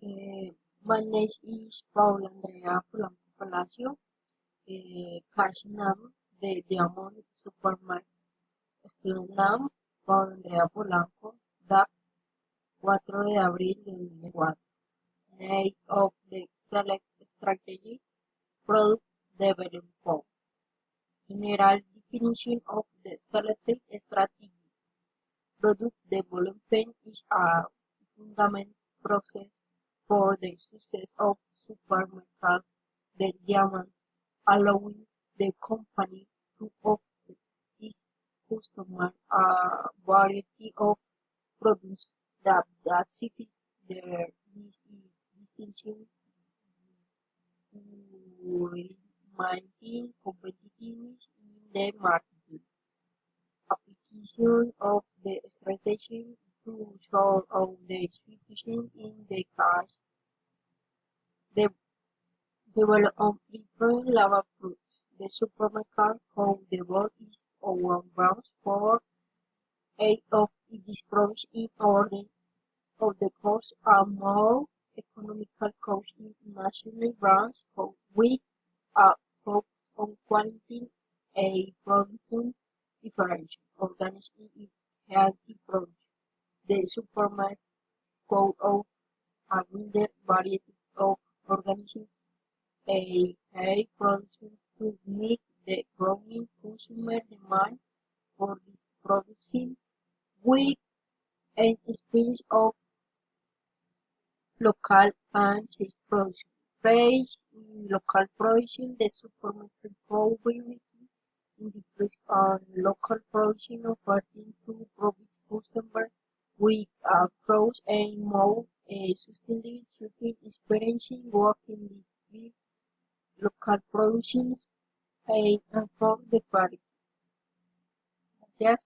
Eh, my name is Paola Andrea Polanco Palacio. Cash name, the Diamond Supermarket. Student name, Paola Andrea Polanco. DAP, 4 de abril de 2004. Name of the Select Strategy, Product Development. General definition of the selected strategy. Product development is a fundamental process for the success of supermarket development, allowing the company to offer its customers a variety of products that satisfy their distinction to maintain competitiveness in the market. Application of the strategy to solve all the situation in the case the development different lava fruits. The supermarket how the world is overbound for eight of its products in order of the cost are more economical cost in national brands for with a focus on quality a production differential organized in healthy products. The supermarket code of a wider variety of organizing a high production to meet the growing consumer demand for this production with an experience of local and cheap production. Praise in local production, the supermarket priority in the place on local production offering to provide customers with a close and more sustainable shopping experience working with local productions and for the quality. Gracias.